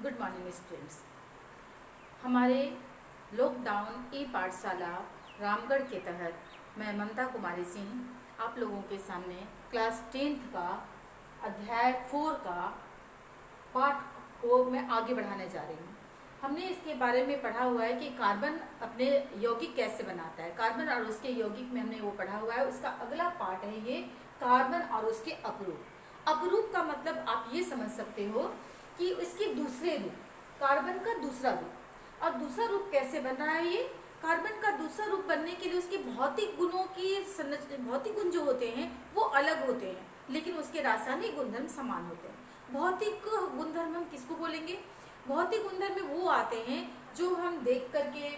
Good morning students. हमारे lockdown ई पाठशाला रामगढ़ के तहत मैं ममता कुमारी सिंह आप लोगों के सामने क्लास 10th का अध्याय 4 का पाठ को मैं आगे बढ़ाने जा रही हूँ। हमने इसके बारे में पढ़ा हुआ है कि कार्बन अपने यौगिक कैसे बनाता है। कार्बन और उसके यौगिक में हमने वो पढ़ा हुआ है। उसका अगला पार्ट है ये कार्बन और उसके अपरूप। अपरूप का मतलब आप ये समझ सकते हो कि इसके दूसरे रूप, कार्बन का दूसरा रूप। और दूसरा रूप कैसे बन रहा है? ये कार्बन का दूसरा रूप बनने के लिए उसके भौतिक गुणों की भौतिक गुण जो होते हैं वो अलग होते हैं, लेकिन उसके रासायनिक गुणधर्म समान होते हैं। भौतिक गुणधर्म हम किसको बोलेंगे? भौतिक गुणधर्म में वो आते हैं जो हम देख करके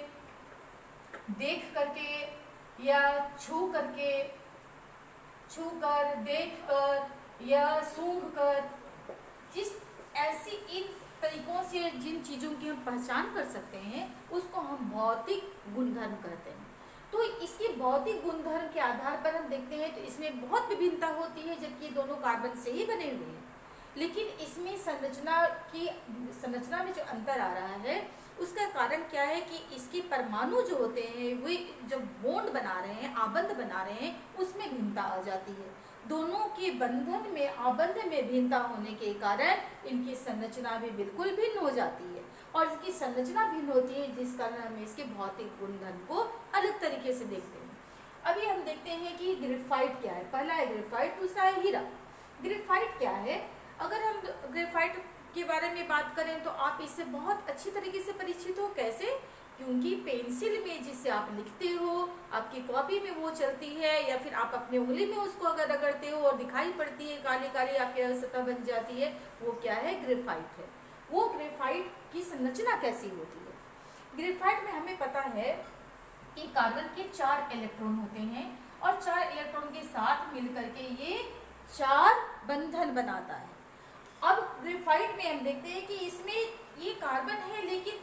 या छू कर, देख कर या सूंघ कर, जिस ऐसी इन तरीकों से जिन चीज़ों की हम पहचान कर सकते हैं उसको हम भौतिक गुणधर्म कहते हैं। तो इसके भौतिक गुणधर्म के आधार पर हम देखते हैं तो इसमें बहुत विभिन्नता होती है, जबकि दोनों कार्बन से ही बने हुए हैं। लेकिन इसमें संरचना में जो अंतर आ रहा है उसका कारण क्या है कि इसके परमाणु जो होते हैं वे जब बॉन्ड बना रहे हैं, आबंध बना रहे हैं, उसमें भिन्नता आ जाती है। दोनों के बंधन में, आबंध में भिन्नता होने के कारण इनकी संरचना भी बिल्कुल भिन्न हो जाती है। और इसकी संरचना भिन्न होती है जिस कारण हम इसके भौतिक गुणधर्म को अलग तरीके से देखते हैं। अभी हम देखते हैं कि ग्रेफाइट क्या है। पहला है ग्रेफाइट, दूसरा है हीरा। ग्रेफाइट क्या है? अगर हम ग्रेफाइट के बारे में बात करें तो आप इससे बहुत अच्छी तरीके से परिचित हो। कैसे? क्योंकि पेंसिल में जिससे आप लिखते हो, आपकी कॉपी में वो चलती है, या फिर आप अपनी उंगली में उसको अगर रगड़ते हो और दिखाई पड़ती है, काली काली आपकी सतह बन जाती है, वो क्या है? ग्रेफाइट है। वो ग्रेफाइट की संरचना कैसी होती है? ग्रेफाइट में हमें पता है कि कार्बन के 4 इलेक्ट्रॉन होते हैं और 4 इलेक्ट्रॉन के साथ मिलकर के ये 4 बंधन बनाता है। अब ग्रेफाइट में हम देखते हैं कि इसमें ये कार्बन है, लेकिन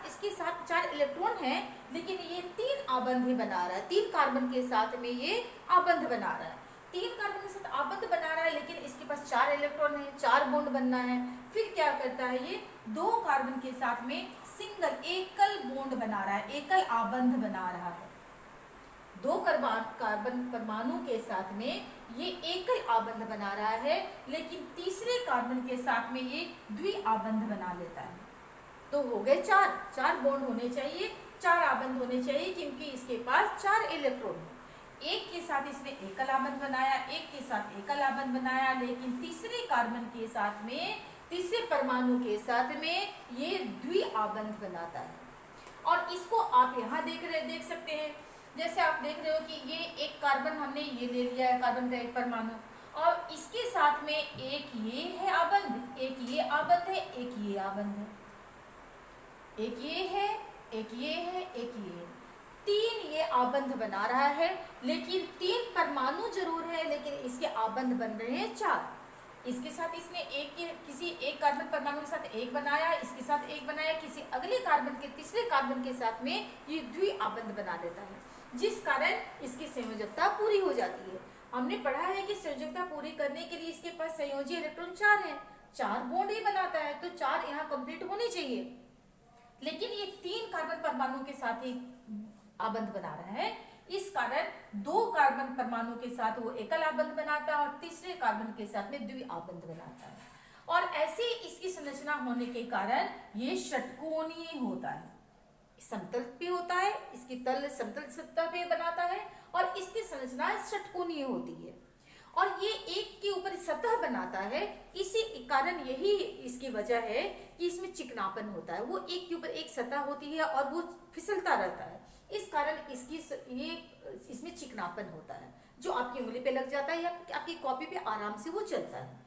इसके साथ 4 इलेक्ट्रॉन हैं, लेकिन ये 3 आबंध बना रहा है। 3 कार्बन के साथ में ये आबंध बना रहा है। 3 कार्बन के साथ आबंध बना रहा है, लेकिन इसके पास 4 इलेक्ट्रॉन है, 4 बॉन्ड बनना है। फिर क्या करता है? ये 2 कार्बन के साथ में एकल बॉन्ड बना रहा है, एकल आबंध बना रहा है। 2 कार्बन परमाणु के साथ में ये एकल आबंध बना रहा है, लेकिन तीसरे कार्बन के साथ में ये द्विआबंध बना लेता है। तो हो गए 4 बॉन्ड होने चाहिए, 4 आबंध होने चाहिए, क्योंकि इसके पास 4 इलेक्ट्रॉन है। एक के साथ इसने एकल आबंध बनाया, एक के साथ एकल आबंध बनाया, लेकिन तीसरे कार्बन के साथ में, तीसरे परमाणु के साथ में ये द्विआबंध बनाता है। और इसको आप यहाँ देख सकते हैं। जैसे आप देख रहे हो कि ये एक कार्बन हमने ये ले लिया है, कार्बन का एक परमाणु, और इसके साथ में एक ये है आबंध, एक ये आबंध है, एक ये आबंध है, एक ये है, एक ये है, एक ये है। 3 ये आबंध बना रहा है, लेकिन 3 परमाणु जरूर है, लेकिन इसके आबंध बन रहे हैं 4। इसके साथ इसने किसी एक कार्बन परमाणु के साथ एक बनाया, इसके साथ एक बनाया, किसी अगले कार्बन के तीसरे कार्बन के साथ में ये द्विआबंध बना देता है, जिस कारण इसकी संयोजकता पूरी हो जाती है। हमने पढ़ा है कि संयोजकता पूरी करने के लिए इसके पास संयोजी इलेक्ट्रॉन 4 है, 4 बॉन्ड ही बनाता है, तो 4 यहाँ कंप्लीट होने चाहिए। लेकिन ये 3 कार्बन परमाणु के साथ ही आबंध बना रहा है, इस कारण 2 कार्बन परमाणु के साथ वो एकल आबंध बनाता है और तीसरे कार्बन के साथ में द्विआबंध बनाता है। और ऐसे इसकी संरचना होने के कारण ये षटकोणीय होता है, समतल पे होता है, इसकी तल समतल सतह पे बनाता है, और इसकी संरचना षटकोणीय होती है। और ये एक के ऊपर सतह बनाता है, इसी कारण यही इसकी वजह है कि इसमें चिकनापन होता है। वो एक के ऊपर एक सतह होती है और वो फिसलता रहता है, इस कारण इसमें चिकनापन होता है, जो आपकी उंगली पे लग जाता है या आपकी कॉपी पे आराम से वो चलता है।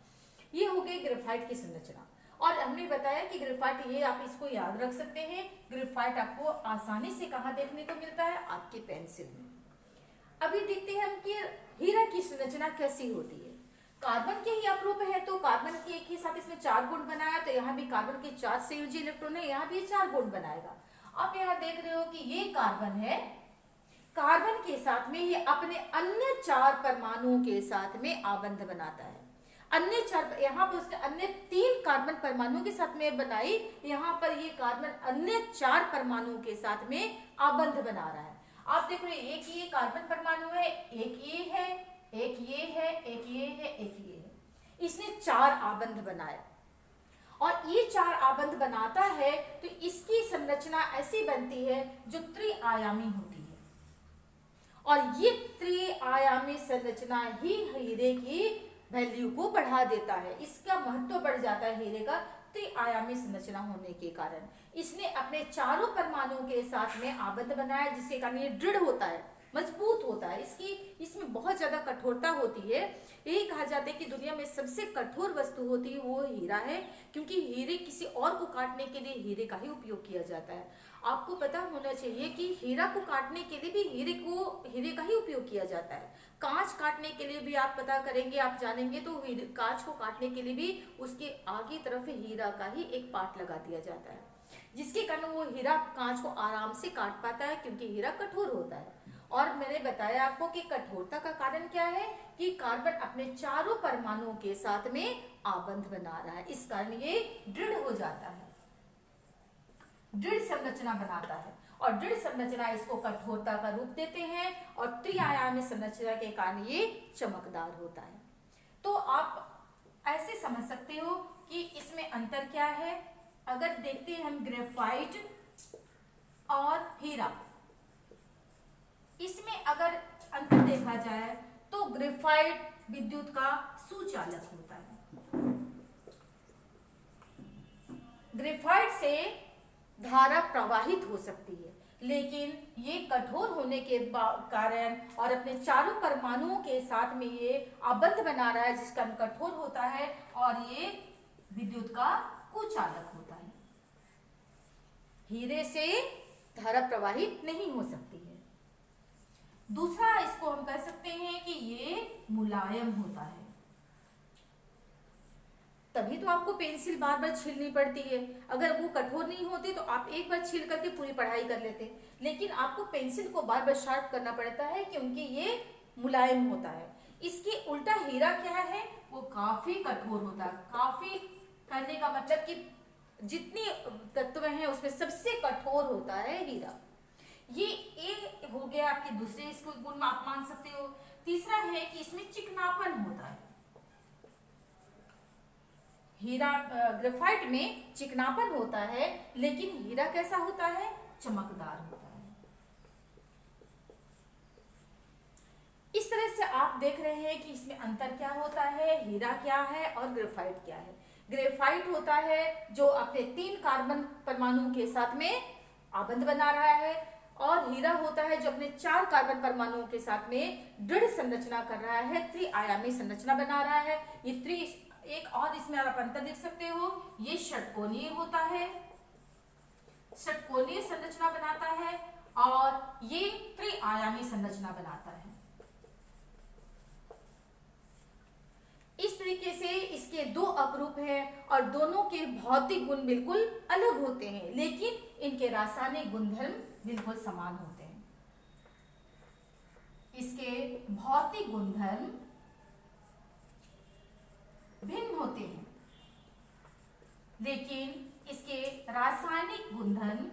ये हो गई ग्रेफाइट की संरचना। और हमने बताया कि ग्रेफाइट, ये आप इसको याद रख सकते हैं, ग्रेफाइट आपको आसानी से कहाँ देखने को मिलता है? आपके पेंसिल में। अभी देखते हैं हम कि हीरा की संरचना कैसी होती है। कार्बन के ही अपरूप है, तो कार्बन के एक ही साथ इसने 4 बॉन्ड बनाया, तो यहाँ भी कार्बन के 4 संयोजी इलेक्ट्रॉन है, यहाँ भी 4 बॉन्ड बनाएगा। आप यहाँ देख रहे हो कि ये कार्बन है, कार्बन के साथ में ये अपने अन्य 4 परमाणुओं के साथ में आबंध बनाता है। अन्य चार, यहाँ पर उसने अन्य 3 कार्बन परमाणुओं के साथ में बनाई, यहाँ पर ये कार्बन अन्य 4 परमाणुओं के साथ में आबंध बना रहा है। आप देख रहे हैं, एक ये कार्बन परमाणु है, एक ये है, एक ये है, एक ये है, एक ये है। इसने 4 आबंध बनाए और ये 4 आबंध बनाता है तो इसकी संरचना ऐसी बनती है जो त्रिआयामी होती है और ये त्रिआयामी संरचना ही हीरे की वैल्यू को बढ़ा देता है। इसका महत्व बढ़ जाता है हीरे का त्रिआयामी संरचना होने के कारण। इसने अपने चारों परमाणुओं के साथ में आबंध बनाया जिसके कारण ये दृढ़ होता है, मजबूत होता है। इसमें बहुत ज्यादा कठोरता होती है। यही कहा जाता है कि दुनिया में सबसे कठोर वस्तु होती है वो हीरा है, क्योंकि हीरे किसी और को काटने के लिए हीरे का ही उपयोग किया जाता है। आपको पता होना चाहिए कि हीरा को काटने के लिए भी हीरे का ही उपयोग किया जाता है। कांच काटने के लिए भी आप पता करेंगे, आप जानेंगे तो कांच को काटने के लिए भी उसके आगे तरफ हीरा का ही एक पार्ट लगा दिया जाता है, जिसके कारण वो हीरा कांच को आराम से काट पाता है, क्योंकि हीरा कठोर होता है। और मैंने बताया आपको कि कठोरता का कारण क्या है कि कार्बन अपने चारों परमाणुओं के साथ में आबंध बना रहा है, इस कारण ये दृढ़ हो जाता है, दृढ़ संरचना बनाता है। और दृढ़ संरचना इसको कठोरता का रूप देते हैं और त्रिआयामी संरचना के कारण ये चमकदार होता है। तो आप ऐसे समझ सकते हो कि इसमें अंतर क्या है। अगर देखते हैं हम ग्रेफाइट और हीरा, इसमें अगर अंतर देखा जाए तो ग्रेफाइट विद्युत का सुचालक होता है। ग्रेफाइट से धारा प्रवाहित हो सकती है, लेकिन ये कठोर होने के कारण और अपने चारों परमाणुओं के साथ में ये आबंध बना रहा है, जिसका कठोर होता है और ये विद्युत का कुचालक होता है। हीरे से धारा प्रवाहित नहीं हो सकती है। दूसरा, इसको हम कह सकते हैं कि ये मुलायम होता है। तभी तो आपको पेंसिल बार बार छीलनी पड़ती है। अगर वो कठोर नहीं होती तो आप एक बार छील करके पूरी पढ़ाई कर लेते, लेकिन आपको पेंसिल को बार बार शार्प करना पड़ता है क्योंकि ये मुलायम होता है। इसके उल्टा हीरा क्या है, वो काफी कठोर होता है। काफी करने का मतलब कि जितनी तत्व हैं उसमें सबसे कठोर होता है हीरा। ये एक हो गया आपके दूसरे इसको गुण आप मान सकते हो। तीसरा है कि इसमें चिकनापन होता है। हीरा ग्रेफाइट में चिकनापन होता है, लेकिन हीरा कैसा होता है, चमकदार होता है। इस तरह से आप देख रहे हैं कि इसमें अंतर क्या होता है, हीरा क्या है और ग्रेफाइट क्या है। ग्रेफाइट होता है जो अपने 3 कार्बन परमाणुओं के साथ में आबंध बना रहा है, और हीरा होता है जो अपने 4 कार्बन परमाणुओं के साथ में दृढ़ संरचना कर रहा है, त्रिआयामी संरचना बना रहा है। ये एक और इसमें आप अंतर देख सकते हो, ये षटकोणीय होता है, षटकोणीय संरचना बनाता है, और ये त्रिआयामी संरचना बनाता है। इस तरीके से इसके 2 अपरूप हैं और दोनों के भौतिक गुण बिल्कुल अलग होते हैं, लेकिन इनके रासायनिक गुणधर्म बिल्कुल समान होते हैं। इसके भौतिक गुणधर्म भिन्न होते हैं, लेकिन इसके रासायनिक गुणधर्म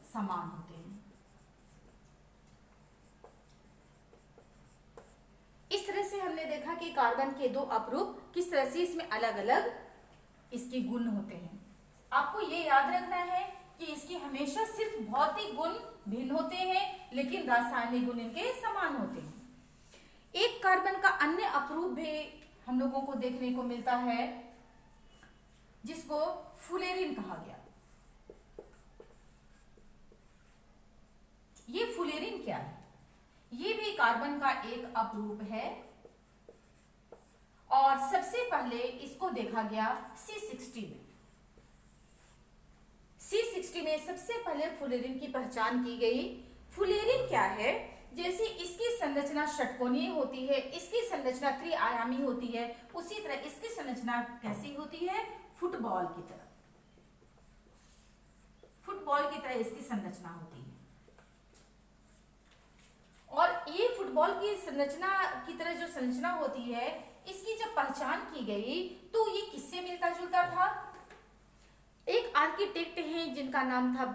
समान होते हैं। इस तरह से हमने देखा कि कार्बन के 2 अपरूप किस तरह से इसमें अलग अलग इसके गुण होते हैं। आपको ये याद रखना है कि इसके हमेशा सिर्फ भौतिक गुण भिन्न होते हैं, लेकिन रासायनिक गुण इनके समान होते हैं। एक कार्बन का अन्य अपरूप भी हम लोगों को देखने को मिलता है, जिसको फुलेरिन कहा गया। ये फुलेरिन क्या है? ये भी कार्बन का एक अपरूप है, और सबसे पहले इसको देखा गया C60 में। C60 में सबसे पहले फुलेरिन की पहचान की गई। फुलेरिन क्या है? जैसे इसकी संरचना षटकोणीय होती है, इसकी संरचना त्रिआयामी होती है, उसी तरह इसकी संरचना कैसी होती है, फुटबॉल की तरह। फुटबॉल की तरह इसकी संरचना होती है। बॉल की संरचना की तरह जो संरचना होती है, इसकी जब पहचान की गई तो ये किससे मिलता जुलता था? एक आर्किटेक्ट हैं जिनका नाम था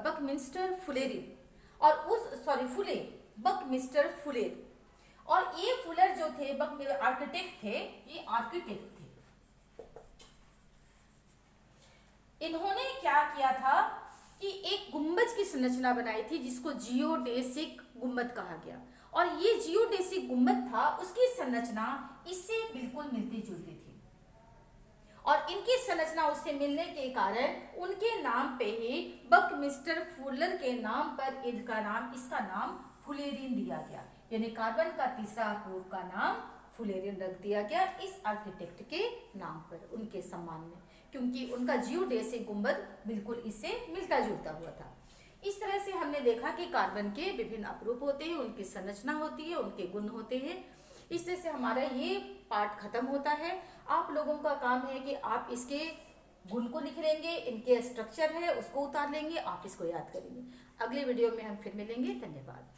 बकमिंस्टर फुलेरी, और बकमिस्टर फुलेर। और ये फुलर जो थे, आर्किटेक्ट थे, ये आर्किटेक्ट थे। इन्होंने क्या किया था कि एक गुंबज की संरचना बनाई थी जिसको जियोडेसिक गुंबद कहा गया। और ये जियोडेसिक गुंबद था, उसकी संरचना इससे बिल्कुल मिलती जुलती थी, और इनकी संरचना उससे मिलने के कारण उनके नाम पे ही बकमिस्टर फुलर के नाम पर इसका नाम फुलेरिन दिया गया। यानी कार्बन का तीसरा अणु का नाम फुलेरिन रख दिया गया इस आर्किटेक्ट के नाम पर, उनके सम्मान में, क्योंकि उनका जियोडेसिक गुंबद बिल्कुल इससे मिलता जुलता हुआ था। इस तरह से हमने देखा कि कार्बन के विभिन्न अपरूप होते हैं, उनकी संरचना होती है, उनके गुण होते हैं। इस तरह से हमारा ये पार्ट खत्म होता है। आप लोगों का काम है कि आप इसके गुण को लिख लेंगे, इनके स्ट्रक्चर है उसको उतार लेंगे, आप इसको याद करेंगे। अगले वीडियो में हम फिर मिलेंगे। धन्यवाद।